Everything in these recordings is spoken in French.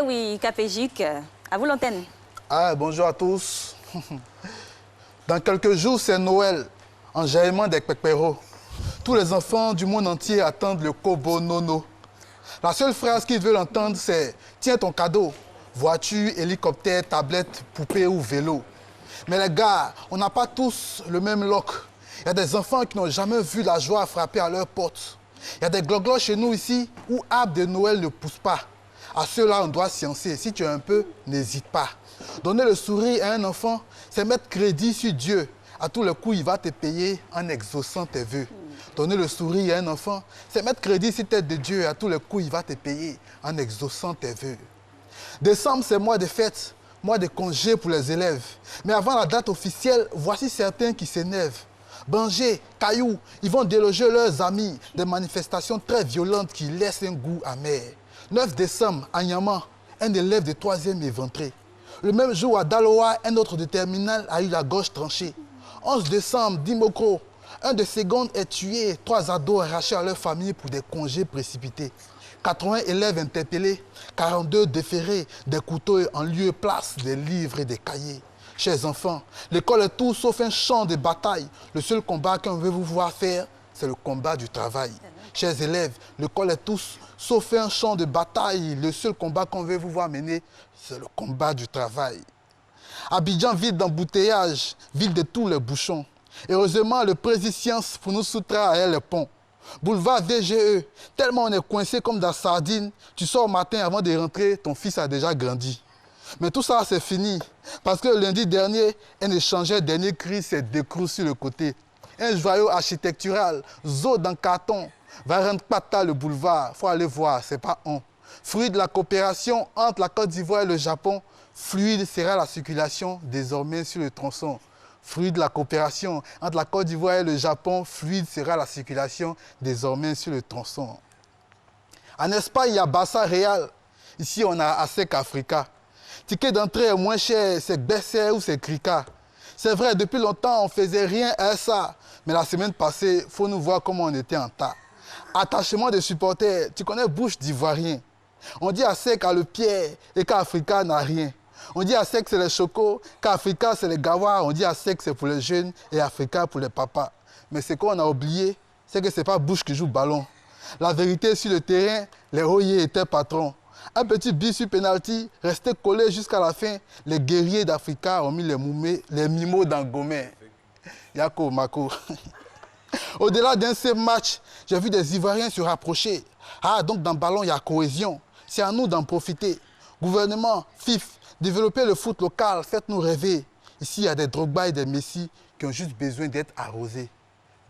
oui, Capégique, à vous l'antenne. Ah, bonjour à tous. Dans quelques jours, c'est Noël, enjaillement des pépéros. Tous les enfants du monde entier attendent le Kobo Nono. La seule phrase qu'ils veulent entendre, c'est « Tiens ton cadeau ». Voiture, hélicoptère, tablette, poupée ou vélo. Mais les gars, on n'a pas tous le même look. Il y a des enfants qui n'ont jamais vu la joie frapper à leur porte. Il y a des gloglos chez nous ici où arbre de Noël ne pousse pas. À ceux-là, on doit sciencer. Si tu as un peu, n'hésite pas. Donner le sourire à un enfant, c'est mettre crédit sur Dieu. À tous les coups, il va te payer en exaucant tes vœux. Donner le sourire à un enfant, c'est mettre crédit sur tête de Dieu. À tous les coups, il va te payer en exaucant tes vœux. Décembre, c'est mois de fête, mois de congé pour les élèves. Mais avant la date officielle, voici certains qui s'énervent. Banger, Caillou, ils vont déloger leurs amis. Des manifestations très violentes qui laissent un goût amer. 9 décembre, à Niamey, un élève de 3e éventré. Le même jour, à Daloa, un autre de terminale a eu la gorge tranchée. 11 décembre, Dimokro, un de secondes est tué, 3 ados arrachés à leur famille pour des congés précipités. 80 élèves interpellés, 42 déférés, des couteaux en lieu et place, des livres et des cahiers. Chers enfants, l'école est tout sauf un champ de bataille. Le seul combat qu'on veut vous voir faire, c'est le combat du travail. Chers élèves, l'école est tout sauf un champ de bataille. Le seul combat qu'on veut vous voir mener, c'est le combat du travail. Abidjan, ville d'embouteillage, ville de tous les bouchons. Heureusement, le président Science pour nous soustraire à le pont. Boulevard VGE, tellement on est coincé comme dans sardine, tu sors au matin avant de rentrer, ton fils a déjà grandi. Mais tout ça, c'est fini. Parce que lundi dernier, un échangeur dernier cri s'est décroché sur le côté. Un joyau architectural, zoo dans carton, va rendre pata le boulevard. Faut aller voir, c'est pas on. Fruit de la coopération entre la Côte d'Ivoire et le Japon, fluide sera la circulation désormais sur le tronçon. Fruit de la coopération entre la Côte d'Ivoire et le Japon, fluide sera la circulation désormais sur le tronçon. En Espagne, il y a Barça Real. Ici, on a ASEC Africa. Ticket d'entrée est moins cher, c'est Besser ou c'est Krika. C'est vrai, depuis longtemps, on ne faisait rien à ça. Mais la semaine passée, il faut nous voir comment on était en tas. Attachement de supporters, tu connais bouche d'ivoirien. On dit ASEC a le pied et qu'Africa n'a rien. On dit ASEC c'est les chocos, qu'Africa c'est les gawa. On dit ASEC c'est pour les jeunes et Africa pour les papas. Mais ce qu'on a oublié, c'est que ce n'est pas bouche qui joue ballon. La vérité sur le terrain, les Oye étaient patrons. Un petit but sur penalty, resté collé jusqu'à la fin. Les guerriers d'Africa ont mis les mimos dans Gomé. Yako, Mako. Au-delà d'un seul match, j'ai vu des Ivoiriens se rapprocher. Ah, donc dans le ballon, il y a cohésion. C'est à nous d'en profiter. Gouvernement, FIF, développer le foot local, faites-nous rêver. Ici, il y a des Drogba et des Messi qui ont juste besoin d'être arrosés.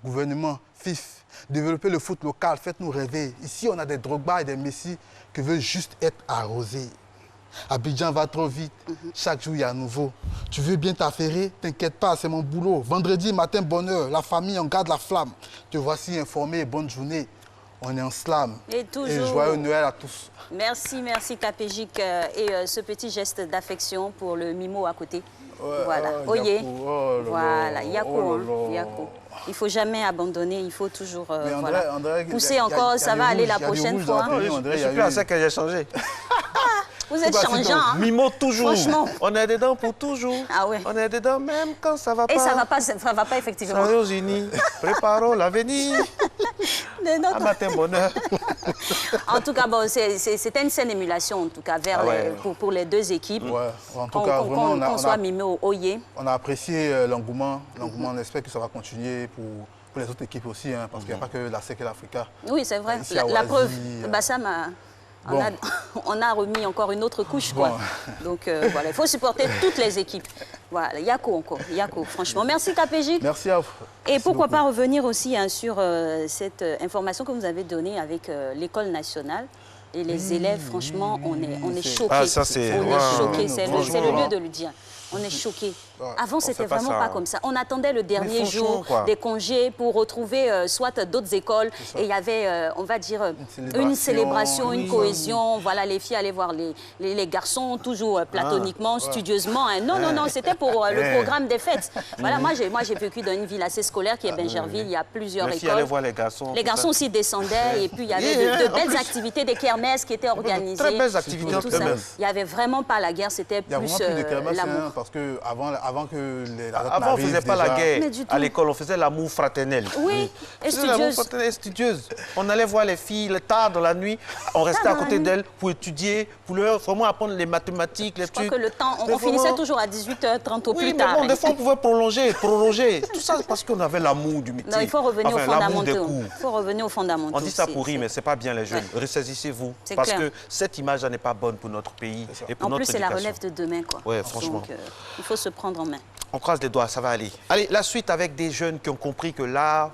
Gouvernement, FIF, développer le foot local, faites-nous rêver. Ici, on a des Drogba et des Messi qui veulent juste être arrosés. Abidjan va trop vite, chaque jour il y a un nouveau. Tu veux bien t'affairer, t'inquiète pas, c'est mon boulot. Vendredi matin, bonne heure, la famille, on garde la flamme. Te voici informé, bonne journée. On est en slam. Et toujours. Et joyeux Noël à tous. Merci, merci Capégique. Et ce petit geste d'affection pour le mimo à côté. Ouais, voilà, Oye. Voilà, Yako. Yako. Il ne faut jamais abandonner, il faut toujours pousser encore, ça va aller la prochaine fois. Je suis plus à ça que j'ai changé. Vous êtes changeant. Hein? Mimo toujours. Franchement. On est dedans pour toujours. Ah ouais. On est dedans même quand ça va pas. Et ça va pas effectivement. Soyons unis. Préparons l'avenir. Un matin bonheur. En tout cas, bon, c'était une saine émulation en tout cas vers pour les deux équipes. Ouais. En tout cas, vraiment, qu'on soit mimé au Oye. On a apprécié l'engouement. On espère que ça va continuer pour les autres équipes aussi, hein, parce qu'il n'y a pas que la SEC et l'Africa. Oui, c'est vrai. La preuve, Bassam on a remis encore une autre couche. Quoi. Donc voilà, il faut supporter toutes les équipes. Voilà, Yako encore, Yako, franchement. Merci Capégique. Merci à vous. Et pourquoi pas revenir aussi hein, sur cette information que vous avez donnée avec l'école nationale. Et les élèves, franchement, on est choqués. Ah, ça, c'est... On est choqués, c'est le lieu de le dire. on est choqués. Ouais. Avant, c'était vraiment pas comme ça. On attendait le dernier jour quoi. des congés pour retrouver soit d'autres écoles. Et il y avait, on va dire, une célébration, une cohésion. Voilà, les filles allaient voir les garçons, toujours platoniquement, studieusement. Hein. Non, non, non, c'était pour le programme des fêtes. Voilà, moi, j'ai vécu dans une ville assez scolaire qui est Bingerville. Il y a plusieurs écoles. Les filles allaient voir les garçons. Les garçons aussi descendaient. Et puis, il y avait de belles activités, des kermesses qui étaient organisées. Très belles activités en kermesse. Il n'y avait vraiment pas la guerre, c'était plus l'amour. Il y a vraiment plus de kermesse, hein, parce qu'avant que les Avant, on ne faisait pas la guerre à l'école, on faisait l'amour fraternel. Oui, et studieuse. On allait voir les filles tard dans la nuit, on restait à côté d'elles pour étudier, pour leur vraiment apprendre les mathématiques, les trucs. Je crois que le temps, on finissait toujours à 18h30 au plus tard. Oui, mais bon, des fois, on pouvait prolonger. Tout ça, parce qu'on avait l'amour du métier. Non, il faut revenir aux fondamentaux. Il faut revenir aux fondamentaux. On dit ça pour rire, mais ce n'est pas bien, les jeunes. Ressaisissez-vous. Parce que cette image-là n'est pas bonne pour notre pays et pour notre éducation. En plus, c'est la relève de demain, quoi. Oui, franchement. Donc, il faut se prendre en main. On croise les doigts, ça va aller. Allez, la suite avec des jeunes qui ont compris que l'art